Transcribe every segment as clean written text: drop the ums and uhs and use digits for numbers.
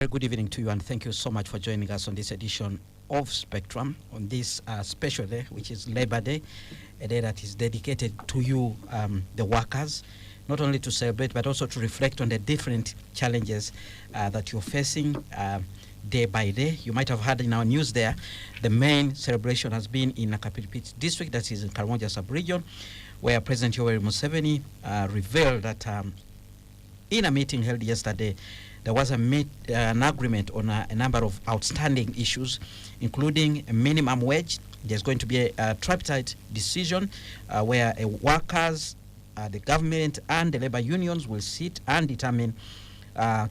Very good evening to you, and thank you so much for joining us on this edition of Spectrum on this special day, which is Labor Day, a day that is dedicated to you, the workers, not only to celebrate but also to reflect on the different challenges that you're facing day by day. You might have heard in our news there, the main celebration has been in Nakapiripiti district, that is in Karamoja sub-region, where President Yoweri Museveni revealed that in a meeting held yesterday, there was an agreement on a number of outstanding issues, including a minimum wage. There's going to be a tripartite decision where workers, the government, and the labor unions will sit and determine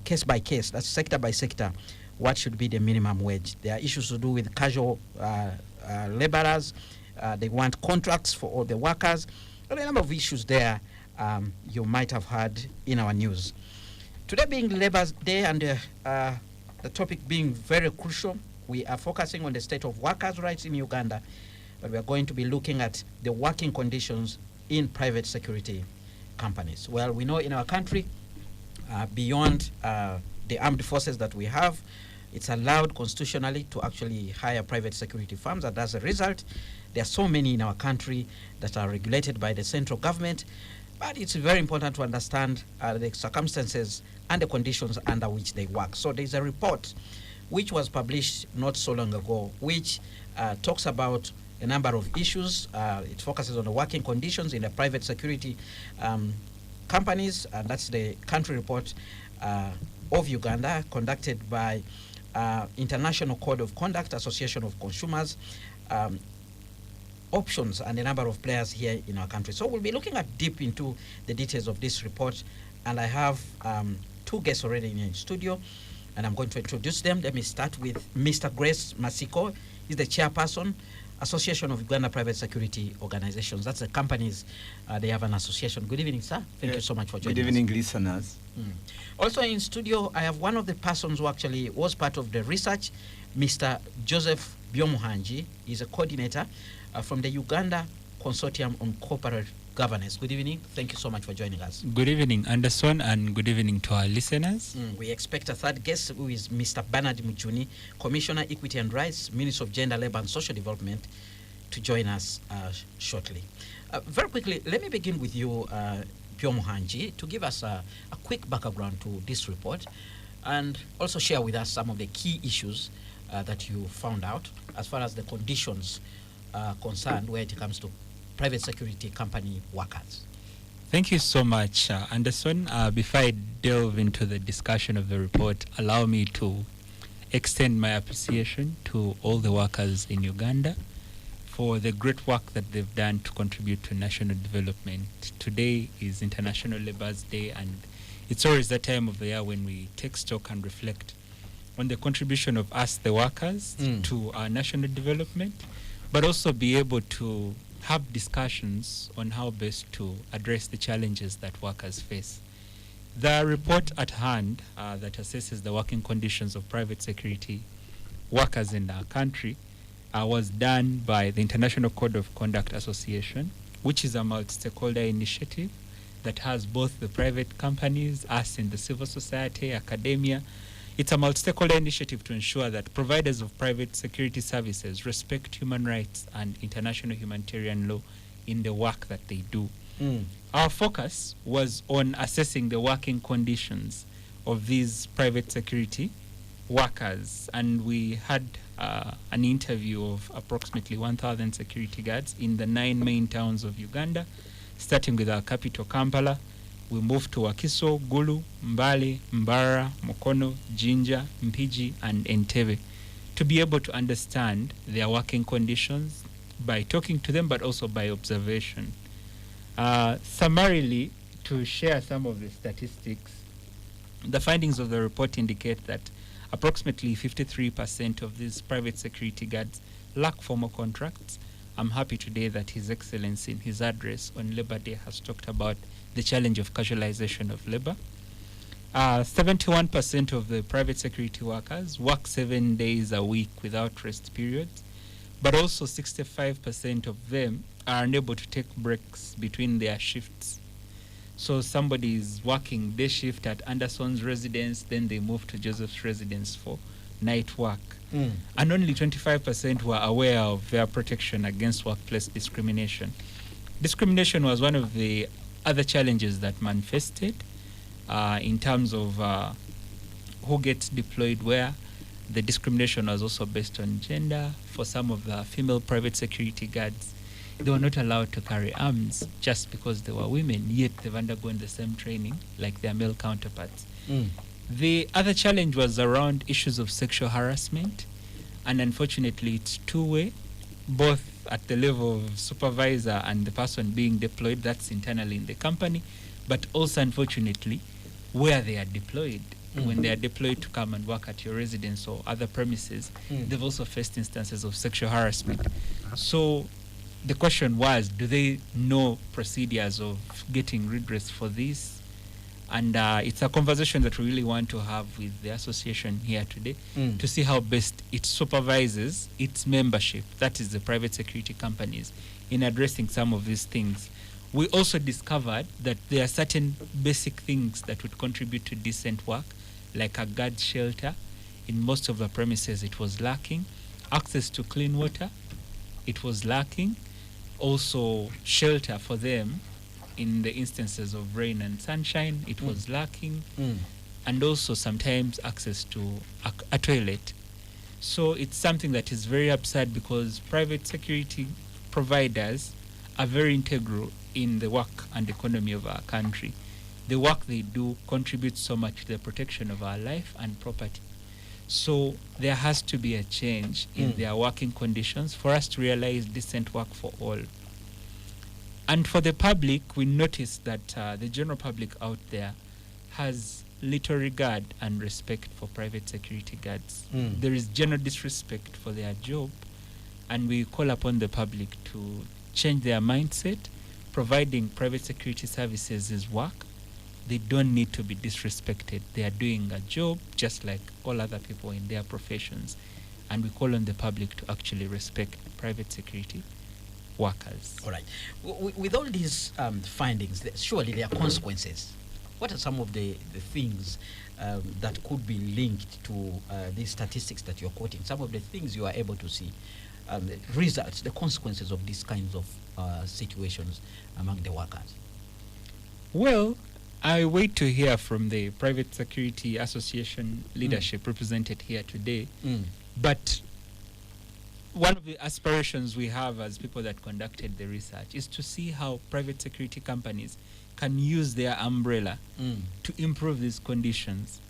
case by case, that's sector by sector, what should be the minimum wage. There are issues to do with casual laborers. They want contracts for all the workers. There are a number of issues there you might have heard in our news. Today being Labor Day and the topic being very crucial, we are focusing on the state of workers' rights in Uganda, but we are going to be looking at the working conditions in private security companies. Well, we know in our country, beyond the armed forces that we have, it's allowed constitutionally to actually hire private security firms, and as a result, there are so many in our country that are regulated by the central government. But it's very important to understand the circumstances and the conditions under which they work. So there's a report which was published not so long ago, which talks about a number of issues. It focuses on the working conditions in the private security companies, and that's the country report of Uganda, conducted by International Code of Conduct Association of Consumers, options, and a number of players here in our country. So we'll be looking at deep into the details of this report, and I have two guests already in studio, and I'm going to introduce them. Let me start with Mr. Grace Masiko. He's the chairperson, Association of Uganda Private Security Organizations. That's the companies, they have an association. Good evening, sir. Thank you so much for joining us. Good evening, listeners. Also in studio, I have one of the persons who actually was part of the research, Mr. Joseph Byomuhangi. He's a coordinator from the Uganda Consortium on Corporate Governance. Good evening. Thank you so much for joining us. Good evening, Anderson, and good evening to our listeners. We expect a third guest, who is Mr. Bernard Muchuni, Commissioner, Equity and Rights, Minister of Gender, Labour and Social Development, to join us shortly. Very quickly, let me begin with you, Byomuhangi, to give us a quick background to this report and also share with us some of the key issues that you found out as far as the conditions concerned where it comes to private security company workers. Thank you so much, Anderson. Before I delve into the discussion of the report, allow me to extend my appreciation to all the workers in Uganda for the great work that they've done to contribute to national development. Today is International Labour's Day, and it's always the time of the year when we take stock and reflect on the contribution of us, the workers, to our national development, but also be able to have discussions on how best to address the challenges that workers face. The report at hand that assesses the working conditions of private security workers in our country was done by the International Code of Conduct Association, which is a multi-stakeholder initiative that has both the private companies, us in the civil society, academia. It's a multi-stakeholder initiative to ensure that providers of private security services respect human rights and international humanitarian law in the work that they do. Our focus was on assessing the working conditions of these private security workers, and we had an interview of approximately 1,000 security guards in the 9 main towns of Uganda, starting with our capital, Kampala. We moved to Wakiso, Gulu, Mbale, Mbara, Mokono, Jinja, Mpiji, and Entebbe to be able to understand their working conditions by talking to them, but also by observation. Summarily, to share some of the statistics, the findings of the report indicate that approximately 53% of these private security guards lack formal contracts. I'm happy today that His Excellency in his address on Labor Day has talked about the challenge of casualization of labor. 71% of the private security workers work 7 days a week without rest periods, but also 65% of them are unable to take breaks between their shifts. So somebody is working day shift at Anderson's residence, then they move to Joseph's residence for night work. And only 25% were aware of their protection against workplace discrimination. Discrimination was one of the other challenges that manifested in terms of who gets deployed where. The discrimination was also based on gender. For some of the female private security guards, they were not allowed to carry arms just because they were women, yet they've undergone the same training like their male counterparts. The other challenge was around issues of sexual harassment, and unfortunately it's two-way, both at the level of supervisor and the person being deployed, that's internally in the company, but also unfortunately where they are deployed. When they are deployed to come and work at your residence or other premises, they've also faced instances of sexual harassment. So the question was, do they know procedures of getting redress for this? And it's a conversation that we really want to have with the association here today to see how best it supervises its membership, that is the private security companies, in addressing some of these things. We also discovered that there are certain basic things that would contribute to decent work, like a guard shelter. In most of the premises, it was lacking. Access to clean water, it was lacking. Also, shelter for them in the instances of rain and sunshine, it was lacking. And also sometimes access to a toilet. So it's something that is very absurd because private security providers are very integral in the work and economy of our country. The work they do contributes so much to the protection of our life and property. So there has to be a change in their working conditions for us to realize decent work for all. And for the public, we notice that the general public out there has little regard and respect for private security guards. There is general disrespect for their job, and we call upon the public to change their mindset. Providing private security services is work. They don't need to be disrespected. They are doing a job just like all other people in their professions. And we call on the public to actually respect private security workers. All right. With all these findings, surely there are consequences. What are some of the things that could be linked to these statistics that you're quoting? Some of the things you are able to see, the results, the consequences of these kinds of situations among the workers? Well, I wait to hear from the Private Security Association leadership represented here today. But one of the aspirations we have as people that conducted the research is to see how private security companies can use their umbrella to improve these conditions.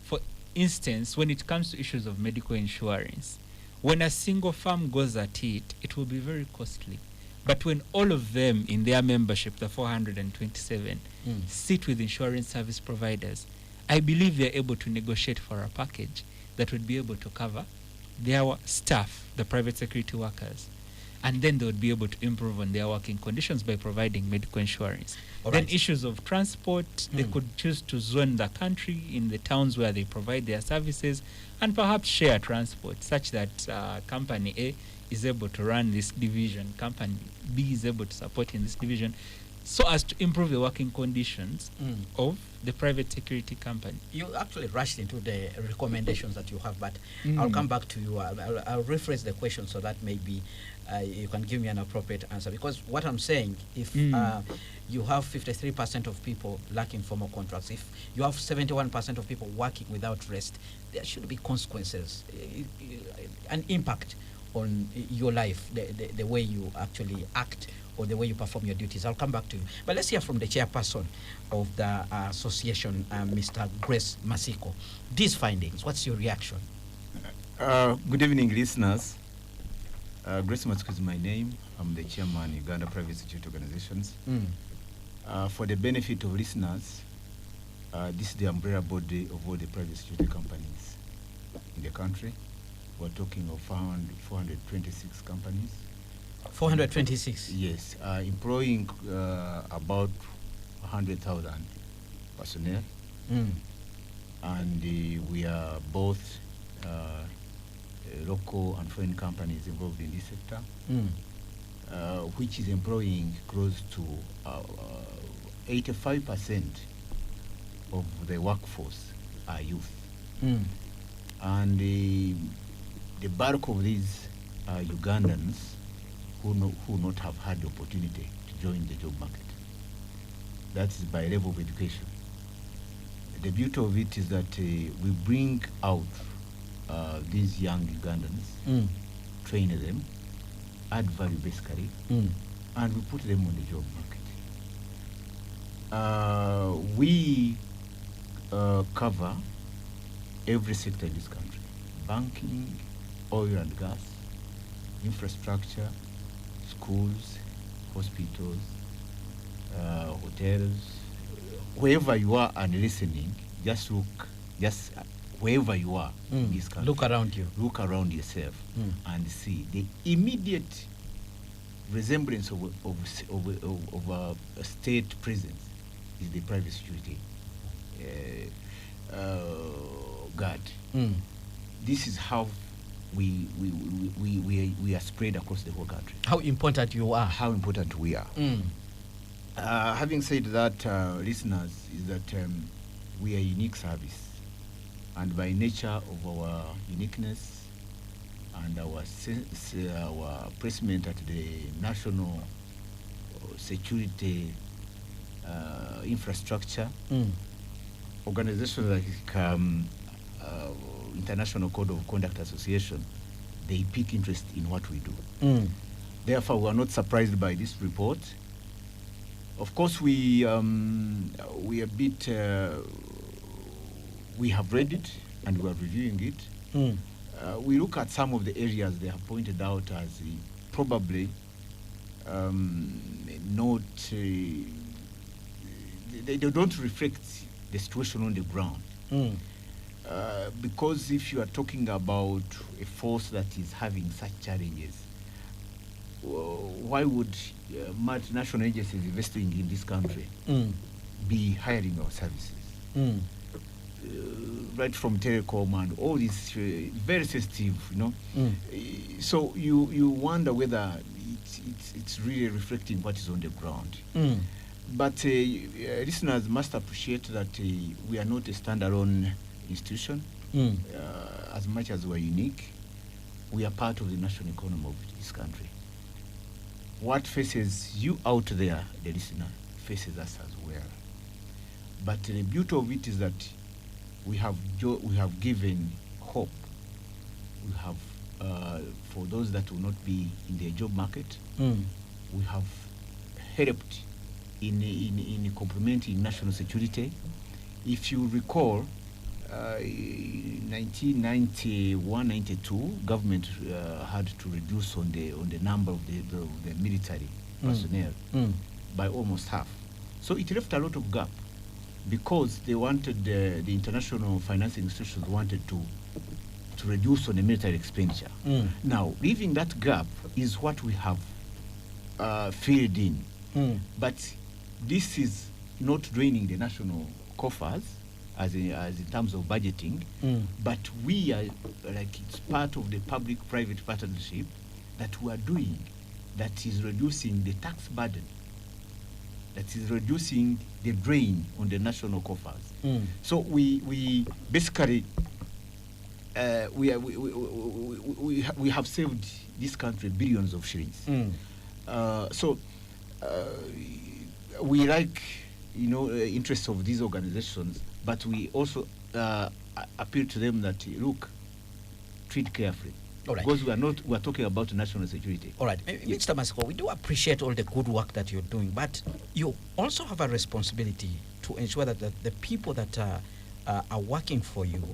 For instance, when it comes to issues of medical insurance, when a single firm goes at it, it will be very costly. But when all of them in their membership, the 427, sit with insurance service providers, I believe they're able to negotiate for a package that would be able to cover their staff, the private security workers. And then they would be able to improve on their working conditions by providing medical insurance. Then issues of transport, they could choose to zone the country in the towns where they provide their services and perhaps share transport such that company A is able to run this division, company B is able to support in this division, so as to improve the working conditions of the private security company. You actually rushed into the recommendations that you have, but I'll come back to you. I'll rephrase the question so that maybe you can give me an appropriate answer. Because what I'm saying, if you have 53% of people lacking formal contracts, if you have 71% of people working without rest, there should be consequences, an impact on your life, the way you actually act or the way you perform your duties. I'll come back to you. But let's hear from the chairperson of the association, Mr. Grace Masiko. These findings, what's your reaction? Good evening, listeners. Grace Masiko is my name. I'm the chairman, Uganda Private Security Organizations. For the benefit of listeners, this is the umbrella body of all the private security companies in the country. We're talking of 426 companies. 426? Yes, employing about 100,000 personnel. And we are both local and foreign companies involved in this sector, which is employing close to 85% of the workforce are youth. Mm. And the bulk of these are Ugandans who not have had the opportunity to join the job market. That is by level of education. The beauty of it is that we bring out these young Ugandans, train them, add value basically, and we put them on the job market. We cover every sector in this country: banking, oil and gas, infrastructure, schools, hospitals, hotels. Wherever you are and listening, just look, wherever you are in this country. Look around you. Look around yourself and see the immediate resemblance of a state presence is the private security guard. This is how we are spread across the whole country. How important you are. How important we are. Having said that, listeners, is that we are a unique service, and by nature of our uniqueness and our placement at the national security infrastructure, organizations like International Code of Conduct Association, they pick interest in what we do. Therefore, we are not surprised by this report. Of course, we a bit. We have read it and we are reviewing it. We look at some of the areas they have pointed out as probably not. They don't reflect the situation on the ground. Because if you are talking about a force that is having such challenges, why would multinational agencies investing in this country be hiring our services? Right from telecom and all these very sensitive, So you wonder whether it's really reflecting what is on the ground. But listeners must appreciate that we are not a standalone institution. As much as we're unique, we are part of the national economy of this country. What faces you out there, the listener, faces us as well. But the beauty of it is that we have given hope. We have, for those that will not be in the job market, we have helped in complementing national security. If you recall, 1991-92, government had to reduce on the number of the military personnel by almost half. So it left a lot of gap because they wanted the international financing institutions wanted to reduce on the military expenditure. Now, leaving that gap is what we have filled in. But this is not draining the national coffers as in terms of budgeting, but we are like it's part of the public-private partnership that we are doing that is reducing the tax burden, that is reducing the drain on the national coffers. So we basically we have saved this country billions of shillings. So we like interests of these organizations, but we also appeal to them that look, treat carefully. All right. Because we are talking about national security. All right, Mr. Masiko, we do appreciate all the good work that you're doing, but you also have a responsibility to ensure that the people that are working for you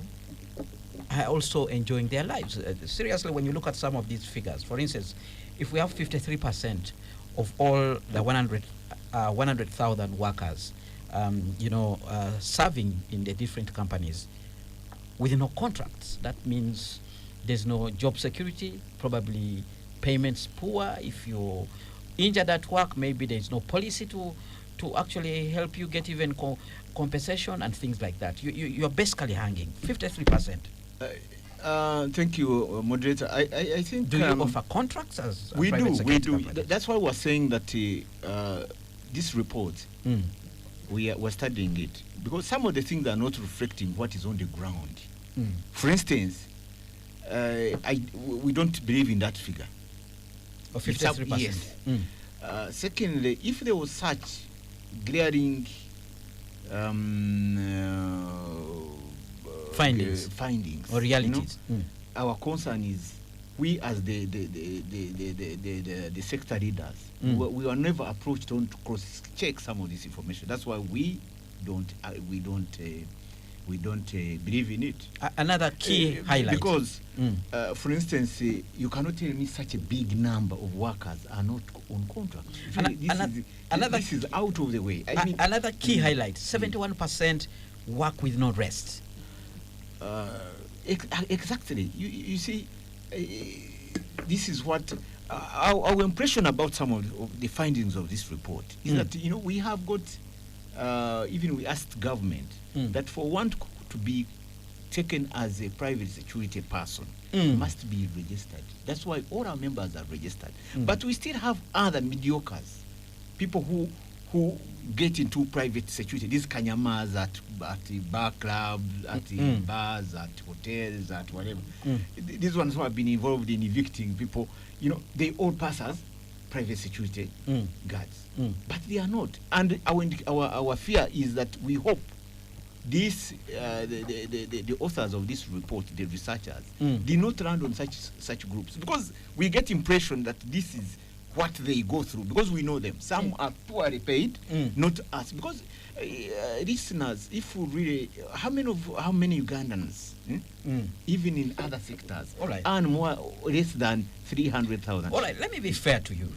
are also enjoying their lives. Seriously, when you look at some of these figures, for instance, if we have 53% of all the 100,000 workers, serving in the different companies with no contracts, that means there's no job security, probably payments poor. If you're injured at work, maybe there's no policy to actually help you get even compensation and things like that. You're basically hanging 53%. Thank you, moderator. I think. Do you offer contracts as a we private do? security We do. company? That's why we're saying that this report we're studying it because some of the things are not reflecting what is on the ground. For instance, we don't believe in that figure. Of It's up- 53%. yes. Secondly, if there was such glaring Findings. findings Or realities. our concern is we as the sector leaders, we are never approached on to cross check some of this information. That's why we don't believe in it. Another key highlight. Because, for instance, you cannot tell me such a big number of workers are not on contract. This is out of the way. I mean, another key highlight: 71% work with no rest. Exactly. You see, this is what our impression about some of the findings of this report is that we have got even we asked government that for one to be taken as a private security person must be registered. That's why all our members are registered. But we still have other mediocres, people who get into private security. These kanyamas at bar clubs, at bars, at hotels, at whatever. These ones who have been involved in evicting people, they all pass as private security guards, but they are not. And our fear is that we hope this the authors of this report, the researchers, did not land on such groups, because we get impression that this is what they go through, because we know them. Some are poorly paid, not us. Because listeners, if we really, how many Ugandans, even in other sectors, earn more or less than 300,000? All right, let me be fair to you.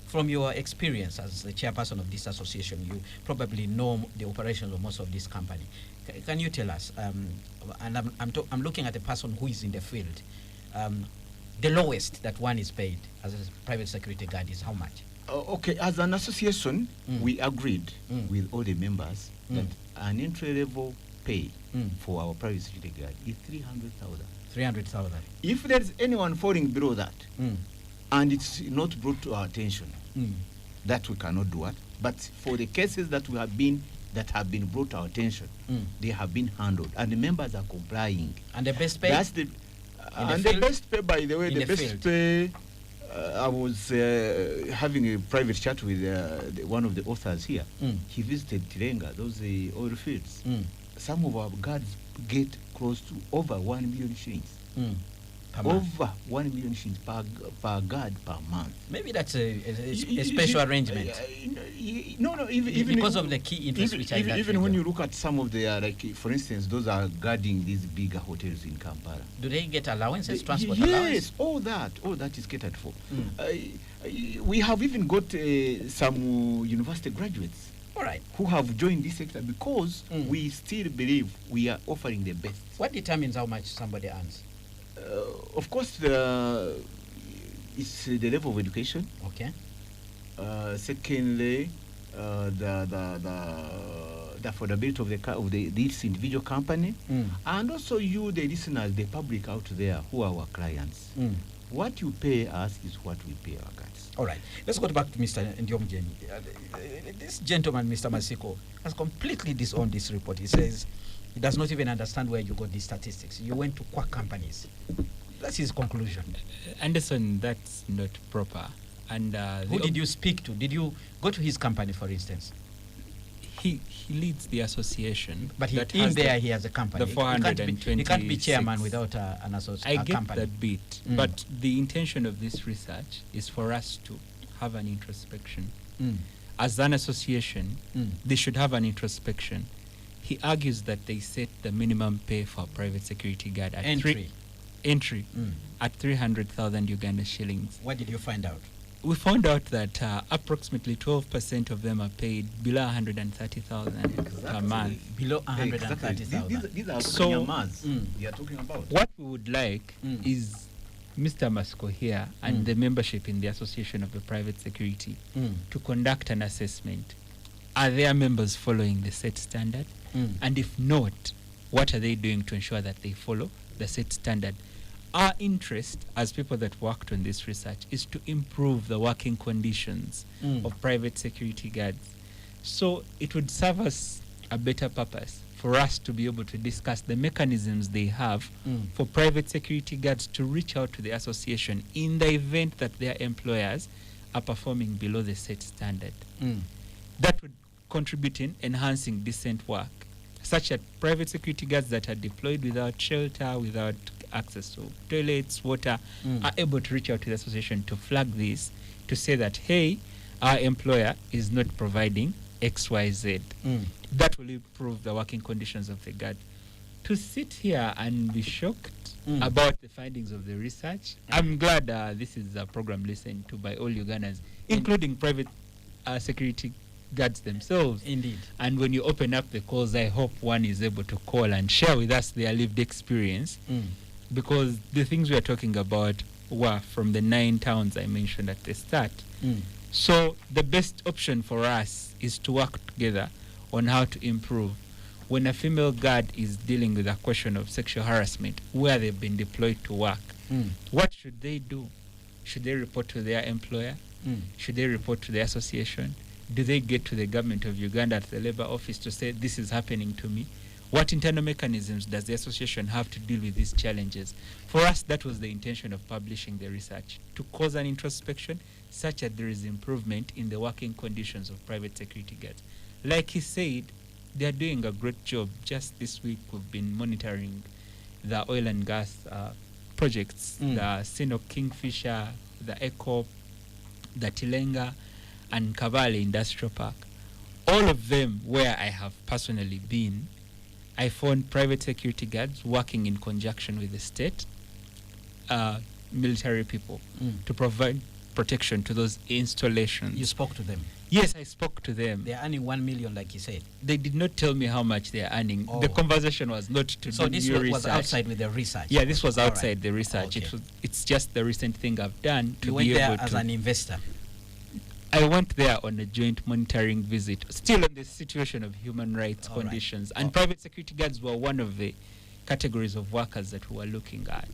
From your experience as the chairperson of this association, you probably know the operations of most of this company. Can you tell us? And I'm looking at a person who is in the field. The lowest that one is paid as a private security guard is how much? Okay, as an association, we agreed with all the members that an entry-level pay for our private security guard is 300,000. 300,000. If there's anyone falling below that, and it's not brought to our attention, that we cannot do it. But for the cases that have been brought to our attention, they have been handled, and the members are complying. And the best pay? That's the best pay, by the way, the best pay. I was having a private chat with one of the authors here. He visited Tirenga, those oil fields. Some of our guards get close to over 1 million shillings. Over 1 million shillings per guard per month. Maybe that's a special arrangement. No, even because of the key interest which I got. Even when you look at some of the, like, for instance, those are guarding these bigger hotels in Kampala. Do they get allowances, transport allowance? Yes, all that is catered for. We have even got some university graduates. All right. Who have joined this sector because we still believe we are offering the best. What determines how much somebody earns? Of course, it's the level of education. Okay. Secondly, the affordability of this individual company, and also you, the listeners, the public out there who are our clients. What you pay us is what we pay our guys. All right. Let's go back to Mr. Ndiomjeni. This gentleman, Mr. Masiko, has completely disowned this report. He says he does not even understand where you got these statistics. You went to quack companies. That's his conclusion. Anderson, that's not proper. And who did you speak to? Did you go to his company, for instance? He leads the association. But he has a company. The 420. He can't be chairman without an association. I get that bit. But the intention of this research is for us to have an introspection. As an association, they should have an introspection. He argues that they set the minimum pay for private security guard at entry at 300,000 Uganda shillings. What did you find out? We found out that approximately 12% of them are paid below 130,000 per month. Below 130,000. These are Kenyamas we are talking about. What we would like is Mr. Masco here and the membership in the Association of the Private Security to conduct an assessment. Are their members following the set standard? And if not, what are they doing to ensure that they follow the set standard? Our interest as people that worked on this research is to improve the working conditions of private security guards. So it would serve us a better purpose for us to be able to discuss the mechanisms they have for private security guards to reach out to the association in the event that their employers are performing below the set standard. That would contribute in enhancing decent work, such that private security guards that are deployed without shelter, without access to toilets, water, are able to reach out to the association to flag this, to say that, hey, our employer is not providing XYZ. That will improve the working conditions of the guard. To sit here and be shocked about the findings of the research, I'm glad this is a program listened to by all Ugandans, including private security guards themselves. Indeed. And when you open up the calls, I hope one is able to call and share with us their lived experience, because the things we are talking about were from the 9 towns I mentioned at the start. So the best option for us is to work together on how to improve. When a female guard is dealing with a question of sexual harassment where they've been deployed to work, what should they do? Should they report to their employer? Should they report to the association? Do they get to the government of Uganda at the labor office to say, this is happening to me? What internal mechanisms does the association have to deal with these challenges? For us, that was the intention of publishing the research, to cause an introspection such that there is improvement in the working conditions of private security guards. Like he said, they are doing a great job. Just this week, we've been monitoring the oil and gas projects, the Sino Kingfisher, the Eco, the Tilenga, and Kavale Industrial Park. All of them where I have personally been, I found private security guards working in conjunction with the state military people to provide protection to those installations. You spoke to them? Yes, I spoke to them. They're earning 1 million, like you said. They did not tell me how much they're earning. Oh. The conversation was not to So do this new was research. outside with the research? Yeah, this was All outside right. the research. Okay. It's just the recent thing I've done to You be went there able as to. an investor? I went there on a joint monitoring visit, still on the situation of human rights All right. conditions. And private security guards were one of the categories of workers that we were looking at.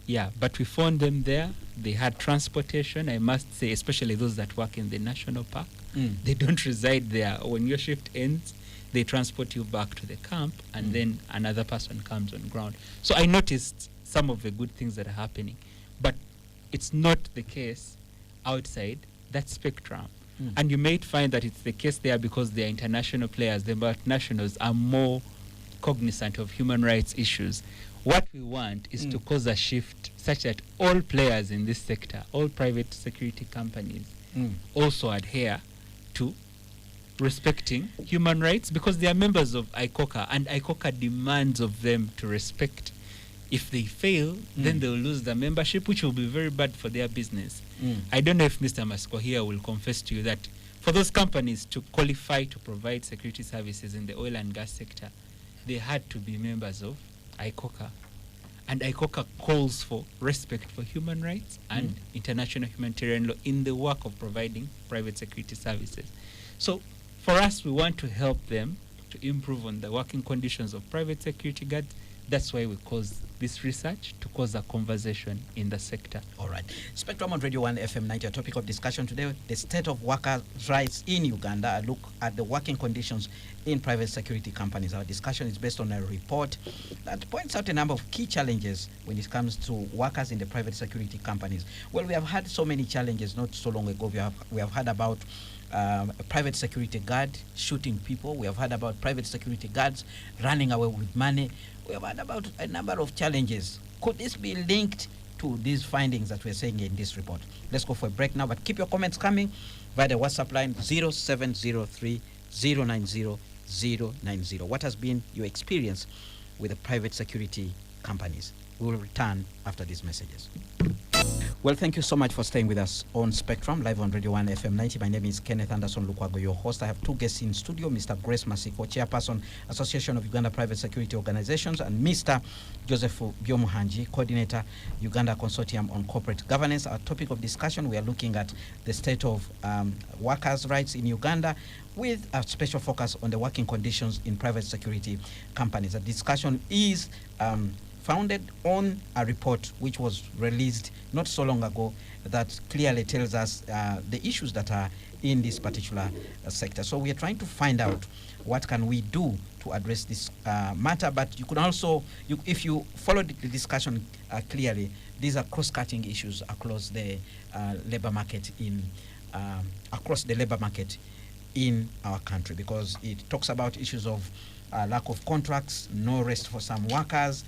Yeah, but we found them there. They had transportation, I must say, especially those that work in the national park. They don't reside there. When your shift ends, they transport you back to the camp, and then another person comes on ground. So I noticed some of the good things that are happening, but it's not the case outside that spectrum. And you may find that it's the case there because they are international players. The multinationals are more cognizant of human rights issues. What we want is to cause a shift such that all players in this sector, all private security companies, also adhere to respecting human rights, because they are members of ICOCA, and ICOCA demands of them to respect. If they fail, then they'll lose their membership, which will be very bad for their business. I don't know if Mr. Masco here will confess to you that for those companies to qualify to provide security services in the oil and gas sector, they had to be members of ICOCA. And ICOCA calls for respect for human rights and international humanitarian law in the work of providing private security services. So for us, we want to help them to improve on the working conditions of private security guards. That's why we cause this research, to cause a conversation in the sector. All right. Spectrum on Radio 1 FM 90, a topic of discussion today, the state of workers' rights in Uganda, a look at the working conditions in private security companies. Our discussion is based on a report that points out a number of key challenges when it comes to workers in the private security companies. Well, we have had so many challenges not so long ago. We have heard about a private security guard shooting people. We have heard about private security guards running away with money. We have heard about a number of challenges. Could this be linked to these findings that we're saying in this report? Let's go for a break now, but keep your comments coming via the WhatsApp line 0703 090 090. What has been your experience with the private security companies? We will return after these messages. Well, thank you so much for staying with us on Spectrum, live on Radio 1 FM 90. My name is Kenneth Anderson Lukwago, your host. I have two guests in studio, Mr. Grace Masiko, Chairperson, Association of Uganda Private Security Organizations, and Mr. Joseph Byomuhanji, Coordinator, Uganda Consortium on Corporate Governance. Our topic of discussion, we are looking at the state of workers' rights in Uganda, with a special focus on the working conditions in private security companies. The discussion is founded on a report which was released not so long ago that clearly tells us the issues that are in this particular sector. So we are trying to find out what can we do to address this matter. But you could also, if you follow the discussion clearly, these are cross-cutting issues across the labor market in our country, because it talks about issues of lack of contracts, no rest for some workers,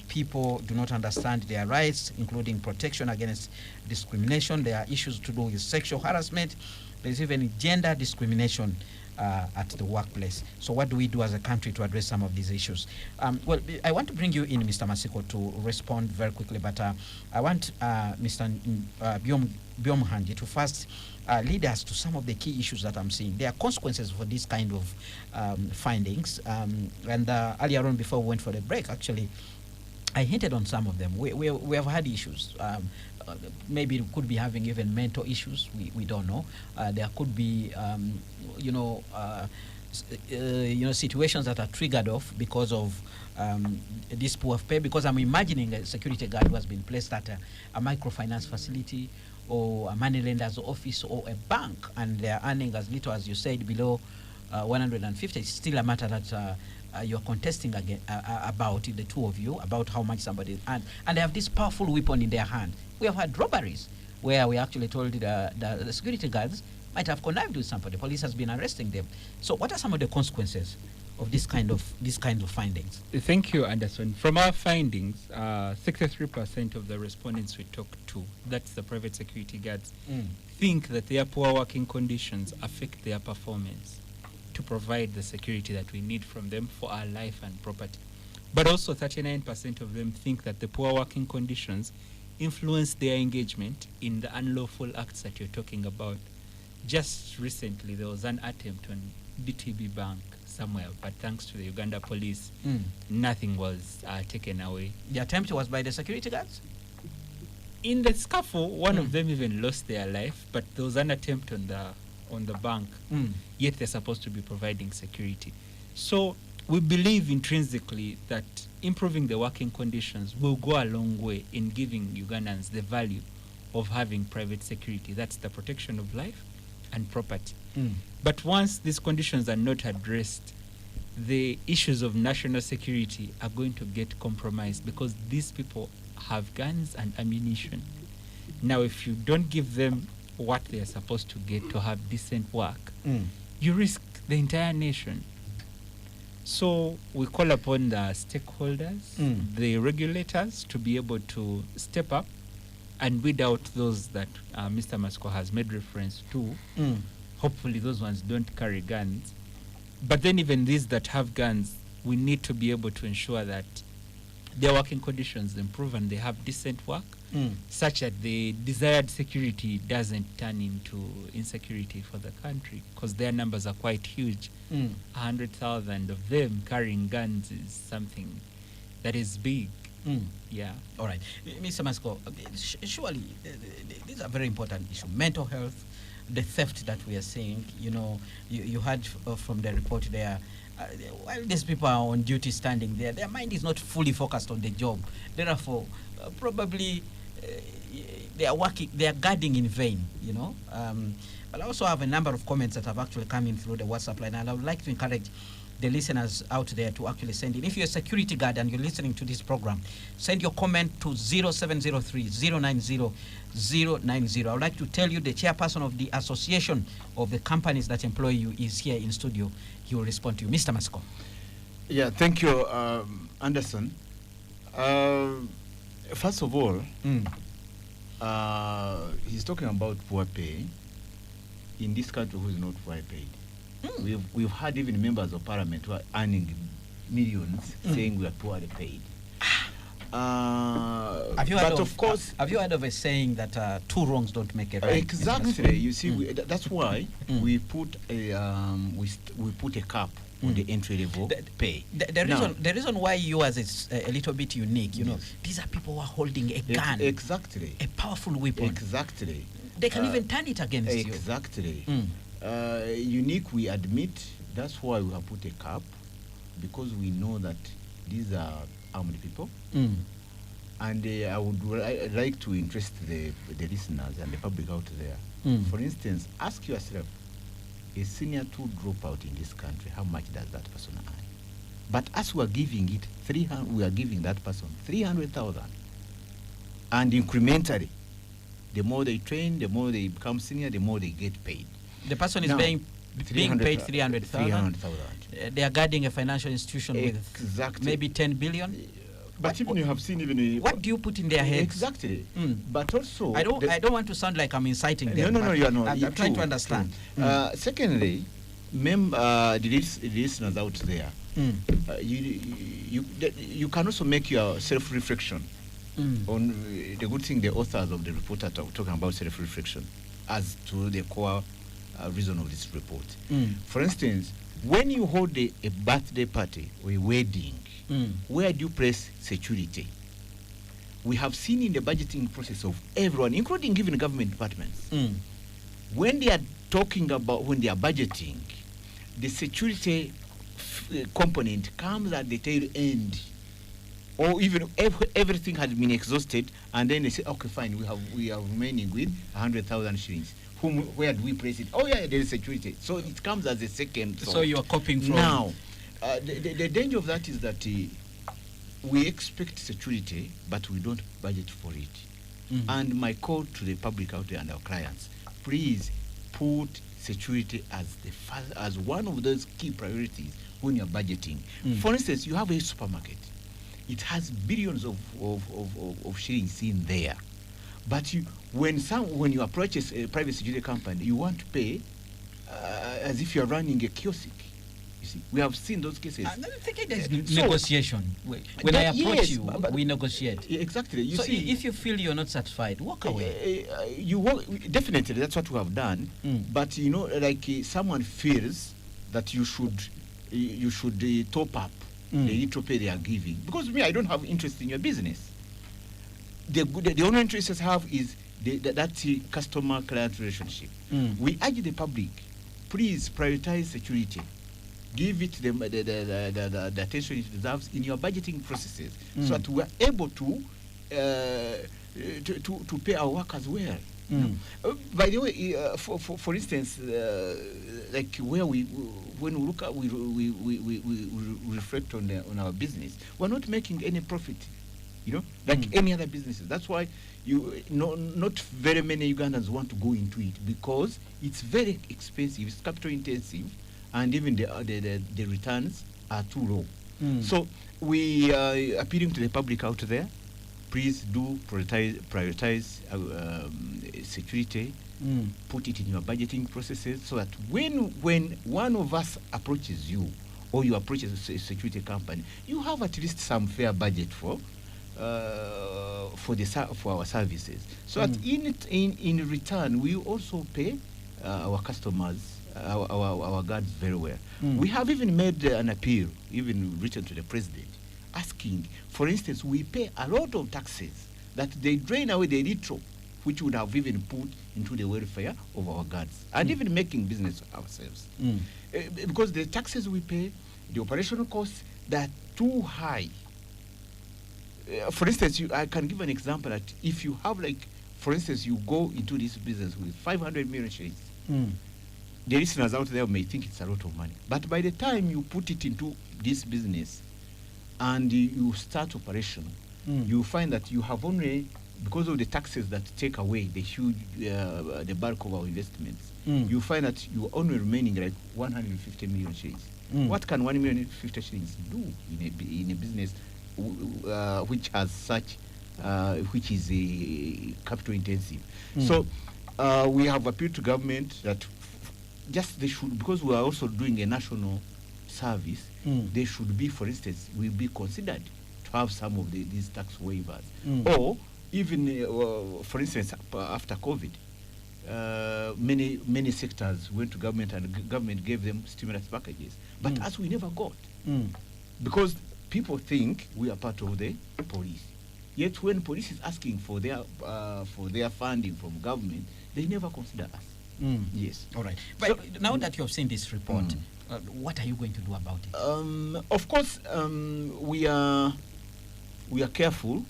people do not understand their rights, including protection against discrimination. There are issues to do with sexual harassment. There's even gender discrimination at the workplace. So what do we do as a country to address some of these issues? Well, I want to bring you in, Mr. Masiko, to respond very quickly, but I want Mr. Byomhanji to first lead us to some of the key issues that I'm seeing. There are consequences for this kind of findings. And earlier on, before we went for the break, actually, I hinted on some of them. We have had issues. Maybe we could be having even mental issues. We don't know. There could be, situations that are triggered off because of this poor pay. Because I'm imagining a security guard who has been placed at a microfinance facility or a moneylender's office or a bank, and they're earning as little as you said, below 150. It's still a matter that you're contesting again about, the two of you, about how much somebody earns. And they have this powerful weapon in their hand. We have had robberies where we actually told the security guards might have connived with somebody. Police has been arresting them. So what are some of the consequences of this kind of findings? Thank you, Anderson. From our findings, 63% of the respondents we talked to, that's the private security guards, think that their poor working conditions affect their performance to provide the security that we need from them for our life and property. But also 39% of them think that the poor working conditions influence their engagement in the unlawful acts that you're talking about. Just recently, there was an attempt on DTB Bank somewhere, but thanks to the Uganda police, nothing was taken away. The attempt was by the security guards? In the scuffle, one of them even lost their life, but there was an attempt on the bank, yet they're supposed to be providing security. So we believe intrinsically that improving the working conditions will go a long way in giving Ugandans the value of having private security. That's the protection of life and property. But once these conditions are not addressed, the issues of national security are going to get compromised, because these people have guns and ammunition. Now, if you don't give them what they are supposed to get to have decent work, you risk the entire nation. So we call upon the stakeholders, the regulators, to be able to step up and weed out those that Mr. Masco has made reference to. Hopefully those ones don't carry guns. But then even these that have guns, we need to be able to ensure that their working conditions improve and they have decent work, such that the desired security doesn't turn into insecurity for the country, because their numbers are quite huge. 100,000 of them carrying guns is something that is big. Yeah. All right. Mr. Masco, surely these are very important issues. Mental health, the theft that we are seeing, you heard from the report there, while these people are on duty standing there, their mind is not fully focused on the job. Therefore, probably they are guarding in vain, But I also have a number of comments that have actually come in through the WhatsApp line, and I would like to encourage the listeners out there to actually send in. If you're a security guard and you're listening to this program, send your comment to 0703 090 090. I would like to tell you the chairperson of the association of the companies that employ you is here in studio. He will respond to you. Mr. Masco. Yeah, thank you, Anderson. First of all, he's talking about poor pay in this country who is not well paid. We've had even members of parliament who are earning millions saying we are poorly paid. Have you heard of a saying that two wrongs don't make a right? Exactly. You see, that's why we put a cap on the entry level pay. The reason why yours is a little bit unique, these are people who are holding a gun. Exactly. A powerful weapon. Exactly. They can even turn it against you. Exactly. Unique, we admit. That's why we have put a cap, because we know that these are armed people. Mm. And I would like to interest the listeners and the public out there. Mm. For instance, ask yourself, a senior 2 dropout in this country, how much does that person earn? But as we are giving it 300, we are giving that person 300,000, and incrementally, the more they train, the more they become senior, the more they get paid. The person is Now, being paid 300,000. 300,000. They are guarding a financial institution with maybe 10 billion. But even you have seen even What do you put in their heads? Exactly. Mm. But also I don't want to sound like I'm inciting them. No, you are not. I'm trying to understand. Secondly, the listeners out there, you can also make your self-reflection on the good thing the authors of the report are talking about self-reflection as to the core reason of this report. For instance, when you hold a birthday party or a wedding, where do you place security? We have seen in the budgeting process of everyone, including even government departments, when they are talking about, when they are budgeting, the security component comes at the tail end, or even everything has been exhausted, and then they say, okay, fine, we are remaining with 100,000 shillings. Where do we place it? Oh yeah, there is security. So it comes as a second thought. So you are copying from now. The danger of that is that we expect security, but we don't budget for it. And my call to the public out there and our clients, please put security as one of those key priorities when you're budgeting. For instance, you have a supermarket. It has billions of shillings in there. But when you approach a private security company, you want to pay as if you're running a kiosk. You see, we have seen those cases. I'm thinking there's negotiation. When I approach you, we negotiate. Exactly. You so see, if you feel you're not satisfied, walk away. Definitely, that's what we have done. But like someone feels that you should top up the little pay they are giving, because me, I don't have interest in your business. The only interest I have is that customer-client relationship. We urge the public, please prioritize security. Give it the attention it deserves in your budgeting processes, so that we are able to pay our workers well. By the way, for instance, like when we look at we reflect on our business, we're not making any profit. Like any other businesses. That's why not very many Ugandans want to go into it, because it's very expensive, it's capital intensive, and even the returns are too low. So we are appealing to the public out there, please do prioritize security, put it in your budgeting processes, so that when one of us approaches you, or you approach a security company, you have at least some fair budget for our services, so that in return we also pay our customers, our guards very well. We have even made an appeal, even written to the president, asking, for instance, we pay a lot of taxes that they drain away the little which would have even put into the welfare of our guards, and even making business ourselves, because the taxes we pay, the operational costs, they're too high. For instance, I can give an example that if you have, like, for instance, you go into this business with 500 million shillings, the listeners out there may think it's a lot of money. But by the time you put it into this business and you start operation, you find that you have only, because of the taxes that take away the huge, the bulk of our investments, you find that you are only remaining like 150 million shillings. What can 1,050,000 shillings do in a business which has such, which is capital intensive? So we have appealed to government that just they should, because we are also doing a national service, they should be, for instance, will be considered to have some of these tax waivers, or even, for instance, after COVID, many sectors went to government, and government gave them stimulus packages, but us we never got, because people think we are part of the police. Yet when police is asking for their funding from government, they never consider us. Yes. All right. But so, now that you have seen this report, what are you going to do about it? Of course, we are we are careful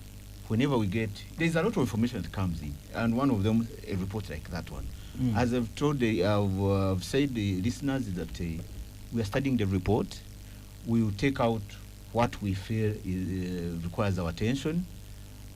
whenever we get, there's a lot of information that comes in, and one of them, a report like that one. As I've told, I've said the listeners that we are studying the report. We will take out what we feel requires our attention,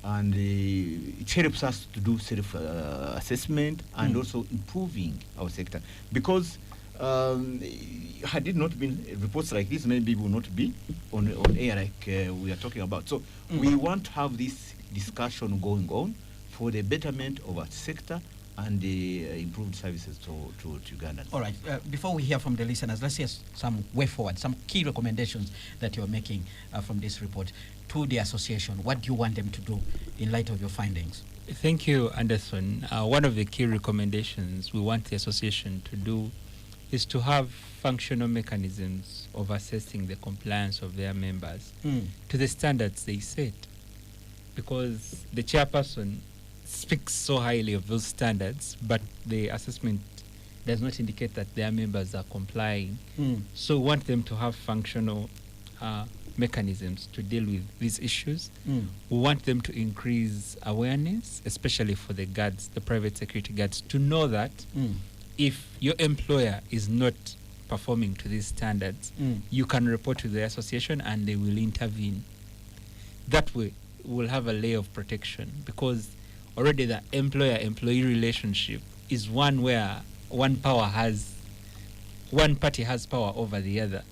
and it helps us to do self-assessment and also improving our sector. Because had it not been reports like this, maybe we will not be on air like we are talking about. So we want to have this discussion going on for the betterment of our sector and the improved services to Ugandans. All right. Before we hear from the listeners, let's hear some way forward, some key recommendations that you're making from this report to the association. What do you want them to do in light of your findings? Thank you, Anderson. One of the key recommendations we want the association to do is to have functional mechanisms of assessing the compliance of their members to the standards they set. Because the chairperson speaks so highly of those standards, but the assessment does not indicate that their members are complying. So we want them to have functional mechanisms to deal with these issues. We want them to increase awareness, especially for the guards, the private security guards, to know that if your employer is not performing to these standards, you can report to the association and they will intervene. That way, we'll have a layer of protection, because already the employer-employee relationship is one where one party has power over the other.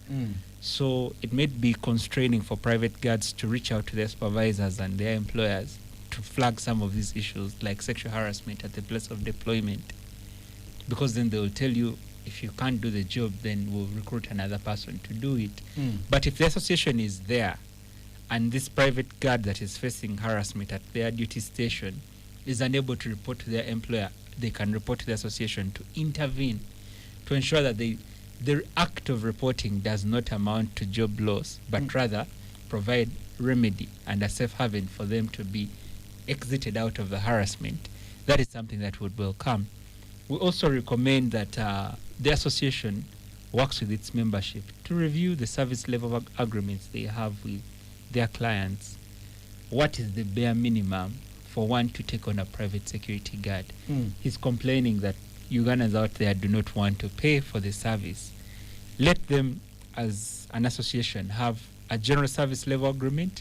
So it may be constraining for private guards to reach out to their supervisors and their employers to flag some of these issues like sexual harassment at the place of deployment, because then they will tell you, if you can't do the job, then we'll recruit another person to do it. But if the association is there and this private guard that is facing harassment at their duty station is unable to report to their employer, they can report to the association to intervene, to ensure that their act of reporting does not amount to job loss, but rather provide remedy and a safe haven for them to be exited out of the harassment. That is something that would welcome. We also recommend that the association works with its membership to review the service level agreements they have with their clients. What is the bare minimum for one to take on a private security guard? He's complaining that Ugandans out there do not want to pay for the service. Let them, as an association, have a general service level agreement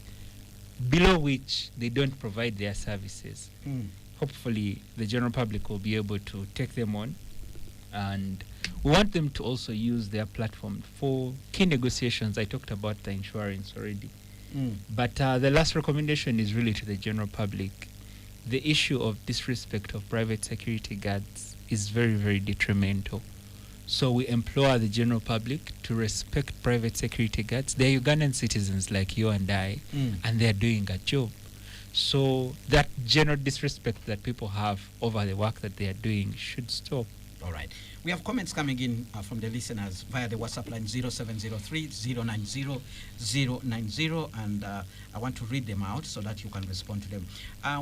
below which they don't provide their services. Hopefully, the general public will be able to take them on, and we want them to also use their platform for key negotiations. I talked about the insurance already. But the last recommendation is really to the general public. The issue of disrespect of private security guards is very, very detrimental. So we implore the general public to respect private security guards. They're Ugandan citizens like you and I, and they're doing a job. So that general disrespect that people have over the work that they are doing should stop. All right. We have comments coming in from the listeners via the WhatsApp line 0703-090-090, and I want to read them out so that you can respond to them.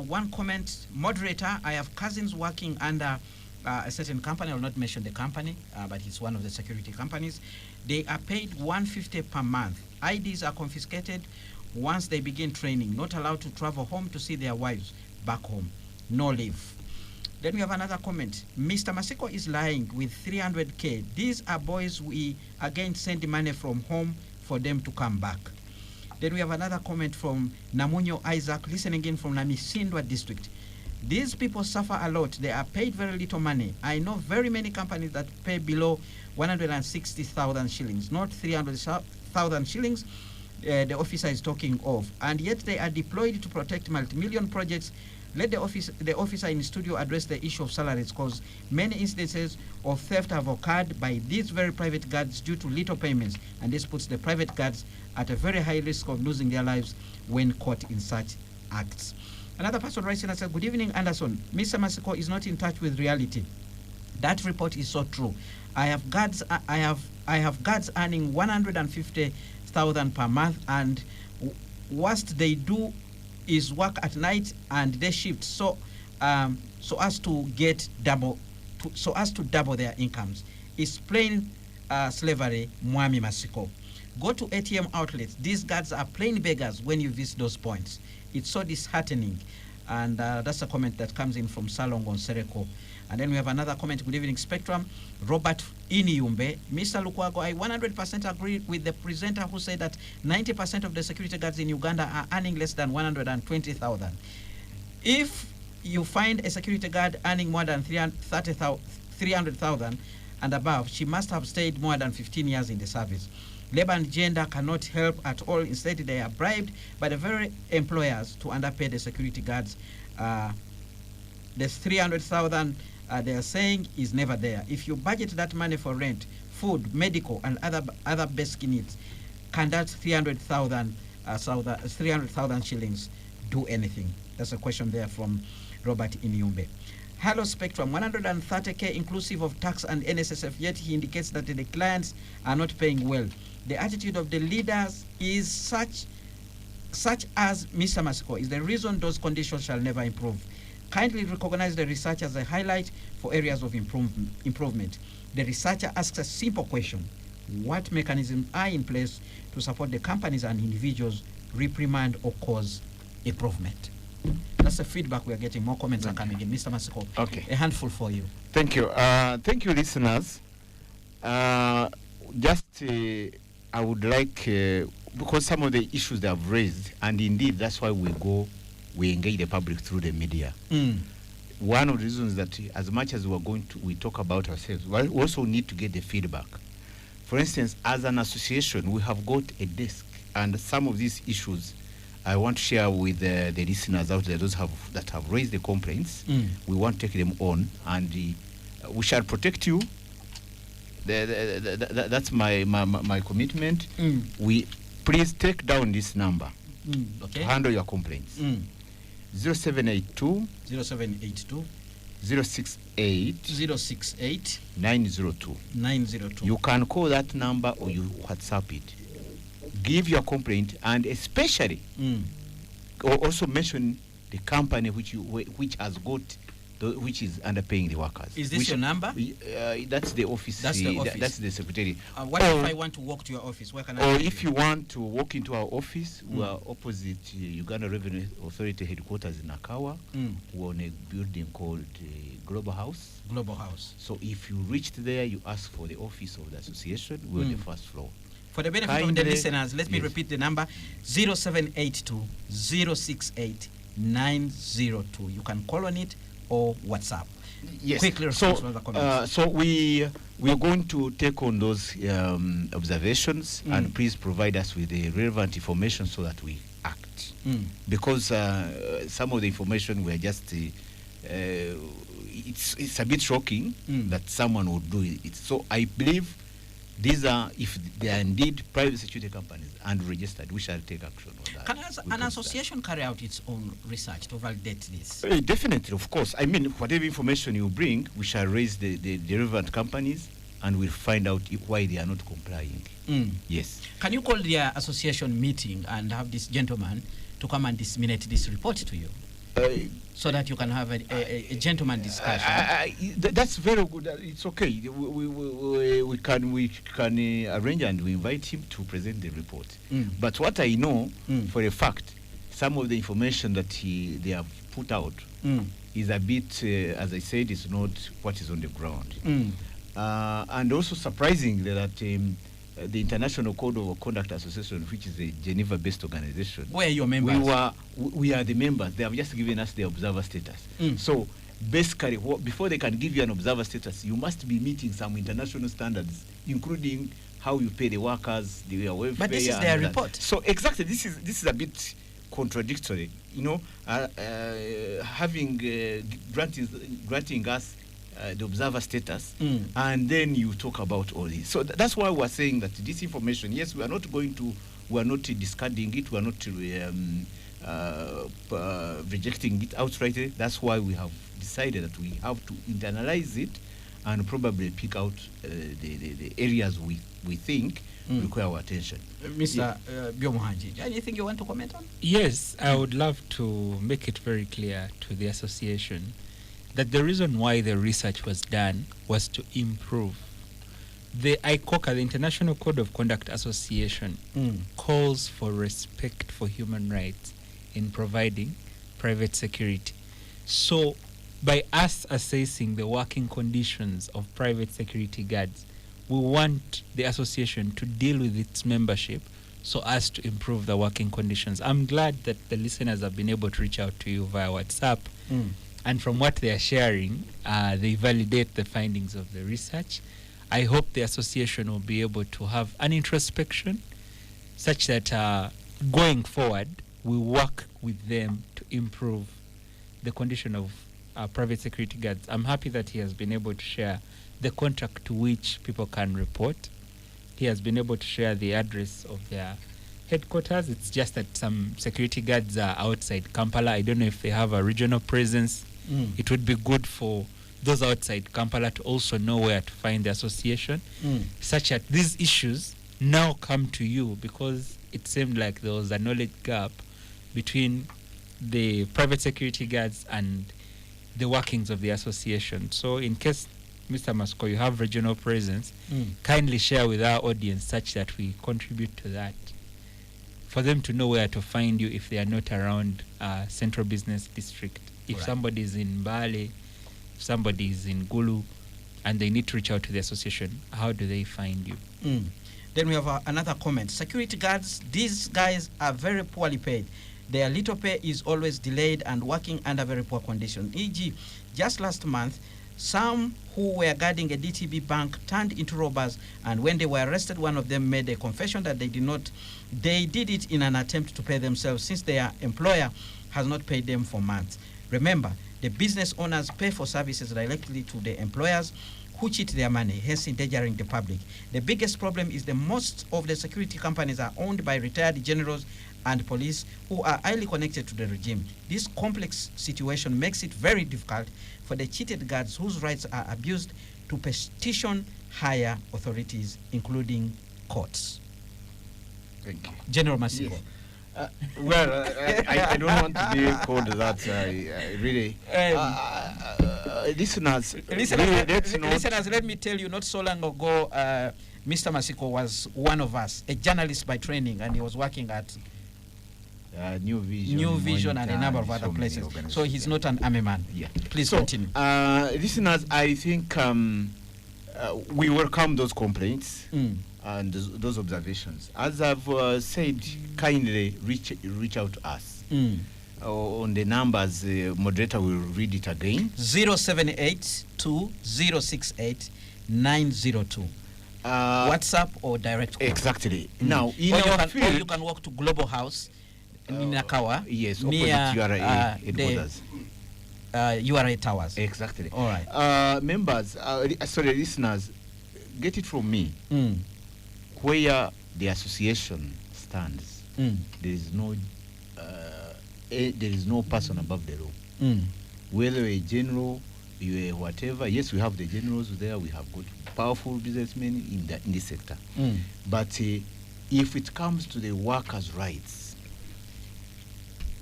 One comment, moderator, I have cousins working under a certain company. I will not mention the company, but it's one of the security companies. They are paid $150 per month. IDs are confiscated once they begin training, not allowed to travel home to see their wives back home. No leave. Then we have another comment. Mr. Masiko is lying with 300K. These are boys we again send money from home for them to come back. Then we have another comment from Namunyo Isaac, listening in from Namisindwa district. These people suffer a lot. They are paid very little money. I know very many companies that pay below 160,000 shillings, not 300,000 shillings. The officer is talking of, and yet they are deployed to protect multi-million projects. Let the officer in studio address the issue of salaries, because many instances of theft have occurred by these very private guards due to little payments, and this puts the private guards at a very high risk of losing their lives when caught in such acts. Another person writes in and says, good evening, Anderson. Mr. Masiko is not in touch with reality. That report is so true. I have guards earning 150,000 per month, and worst they do is work at night and day shift, so as to double their incomes. It's plain slavery, Mwami Masiko. Go to ATM outlets. These guards are plain beggars when you visit those points. It's so disheartening. And that's a comment that comes in from Salong on Sereko. And then we have another comment. Good evening, Spectrum. Robert Iniumbe. Mr. Lukwago, I 100% agree with the presenter who said that 90% of the security guards in Uganda are earning less than 120,000. If you find a security guard earning more than 300,000 and above, she must have stayed more than 15 years in the service. Labor and gender cannot help at all. Instead, they are bribed by the very employers to underpay the security guards. The 300,000 they are saying is never there. If you budget that money for rent, food, medical, and other basic needs, can that 300,000 shillings do anything? That's a question there from Robert Iniumbe. Hello, Spectrum. 130K inclusive of tax and NSSF, yet he indicates that the clients are not paying well. The attitude of the leaders is such as Mr. Masiko is the reason those conditions shall never improve. Kindly recognize the research as a highlight for areas of improvement. The researcher asks a simple question: what mechanisms are in place to support the companies and individuals, reprimand or cause improvement? That's the feedback we are getting. More comments are coming in. Mr. Masiko, okay, a handful for you. Thank you. Thank you, listeners. I would like, because some of the issues they have raised, and indeed that's why we engage the public through the media. One of the reasons that as much as we talk about ourselves, we also need to get the feedback. For instance, as an association, we have got a desk, and some of these issues I want to share with the listeners out there, those that have raised the complaints. We want to take them on, and we shall protect you. That's my commitment. We please take down this number to handle your complaints. 0782 068 902. You can call that number or you WhatsApp it. Give your complaint, and especially also mention the company which has got which is underpaying the workers. Is this your number? That's the office. That's the office. That's the secretary. What if I want to walk to your office? Where can I? Or if you want to walk into our office, we are opposite Uganda Revenue Authority headquarters in Akawa. We're on a building called Global House. Global House. So if you reached there, you ask for the office of the association. We're on the first floor. For the benefit of the listeners, let me repeat the number: 0782 068 902. You can call on it or WhatsApp. Yes. Quickly respond to other comments. So we are going to take on those observations, and please provide us with the relevant information so that we act. Because some of the information we're just it's a bit shocking that someone would do it. So I believe these are, if they are indeed private security companies and registered, we shall take action on that. Can an association carry out its own research to validate this? Definitely, of course. I mean, whatever information you bring, we shall raise the relevant companies, and we'll find out why they are not complying. Yes. Can you call the association meeting and have this gentleman to come and disseminate this report to you? So that you can have a gentleman discussion. That's very good. It's okay. We can arrange and we invite him to present the report. But what I know for a fact, some of the information that they have put out is a bit, as I said, is not what is on the ground. And also surprisingly that the International Code of Conduct Association, which is a Geneva-based organization. Where are your members? We are the members. They have just given us the observer status. So basically, before they can give you an observer status, you must be meeting some international standards, including how you pay the workers, their welfare. But this is their report. So exactly, this is a bit contradictory. You know, granting us the observer status, and then you talk about all this. So that's why we're saying that this information, yes, we are not discarding it, we are not rejecting it outright. That's why we have decided that we have to internalize it and probably pick out the areas we think require our attention. Mr. Byomuhanji, anything you want to comment on? Yes, I would love to make it very clear to the association that the reason why the research was done was to improve. The ICOCA, the International Code of Conduct Association, calls for respect for human rights in providing private security. So, by us assessing the working conditions of private security guards, we want the association to deal with its membership so as to improve the working conditions. I'm glad that the listeners have been able to reach out to you via WhatsApp. And from what they are sharing, they validate the findings of the research. I hope the association will be able to have an introspection such that going forward, we work with them to improve the condition of private security guards. I'm happy that he has been able to share the contact to which people can report. He has been able to share the address of their headquarters. It's just that some security guards are outside Kampala. I don't know if they have a regional presence. It would be good for those outside Kampala to also know where to find the association, such that these issues now come to you, because it seemed like there was a knowledge gap between the private security guards and the workings of the association. So in case, Mr. Masco, you have regional presence, kindly share with our audience such that we contribute to that, for them to know where to find you if they are not around Central Business District. If somebody is in Mbale, if somebody is in Gulu, and they need to reach out to the association, how do they find you? Then we have another comment. Security guards, these guys are very poorly paid. Their little pay is always delayed and working under very poor conditions. E.g., just last month, some who were guarding a DTB bank turned into robbers, and when they were arrested, one of them made a confession that they did it in an attempt to pay themselves, since their employer has not paid them for months. Remember, the business owners pay for services directly to the employers, who cheat their money, hence endangering the public. The biggest problem is that most of the security companies are owned by retired generals and police who are highly connected to the regime. This complex situation makes it very difficult for the cheated guards whose rights are abused to petition higher authorities, including courts. Thank you. General Masiko. Yes. I don't want to be called that. Really. Listeners, let me tell you, not so long ago, Mr. Masiko was one of us, a journalist by training, and he was working at New Vision and a number of other places. So he's not an army man. Yeah. Please continue. Listeners, I think we welcome those complaints and those observations. As I've said, kindly reach out to us. On the numbers, moderator will read it again. 078-2068-902. WhatsApp or direct call. Exactly. Now, in or our field, you can walk to Global House in Nakawa. Yes, near URA headquarters. URA Towers. Exactly. All right. Members, listeners, get it from me. Where the association stands, there is no person above the law. Whether a general, you are whatever. Yes, we have the generals there. We have got powerful businessmen in this sector. But if it comes to the workers' rights,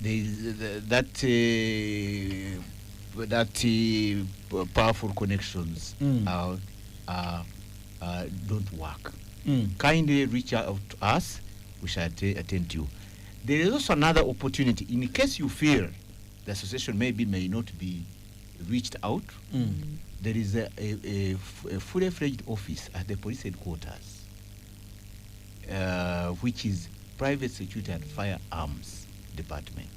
that powerful connections don't work. Kindly reach out to us. We shall attend to you. There is also another opportunity. In case you feel the association may not be reached out, there is a fully fledged office at the police headquarters, which is Private Security and Firearms Department,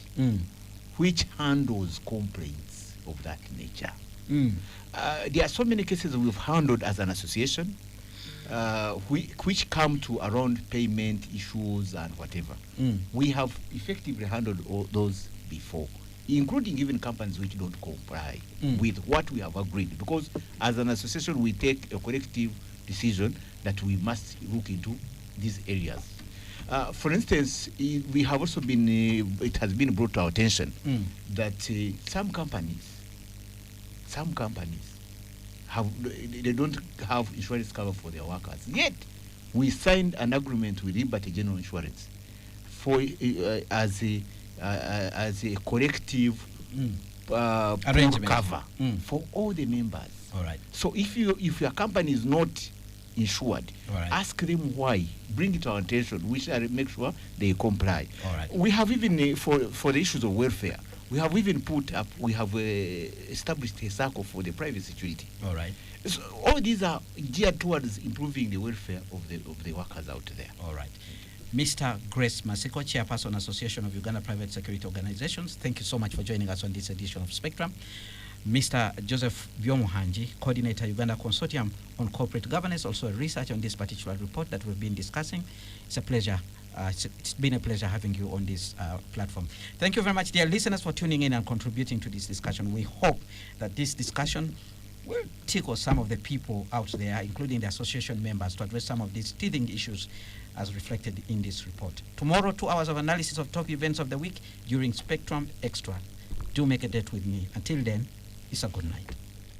which handles complaints of that nature. There are so many cases we've handled as an association, which come to around payment issues and whatever. We have effectively handled all those before, including even companies which don't comply with what we have agreed, because as an association we take a collective decision that we must look into these areas. For instance, we have also been, it has been brought to our attention that some companies they don't have insurance cover for their workers. Yet, we signed an agreement with Liberty General Insurance for as a collective arrangement cover for all the members. All right. So if your company is not insured. All right. Ask them why. Bring it to our attention. We shall make sure they comply. All right. We have even, for the issues of welfare, we have even established a circle for the private security. All right. So all these are geared towards improving the welfare of the workers out there. All right. Mr. Grace Masiko, Chairperson, Association of Uganda Private Security Organizations, thank you so much for joining us on this edition of Spectrum. Mr. Joseph Byomuhanji, Coordinator, Uganda Consortium on Corporate Governance, also a research on this particular report that we've been discussing. It's a pleasure. It's been a pleasure having you on this platform. Thank you very much, dear listeners, for tuning in and contributing to this discussion. We hope that this discussion will tickle some of the people out there, including the association members, to address some of these teething issues as reflected in this report. Tomorrow, 2 hours of analysis of top events of the week during Spectrum Extra. Do make a date with me. Until then, it's a good night.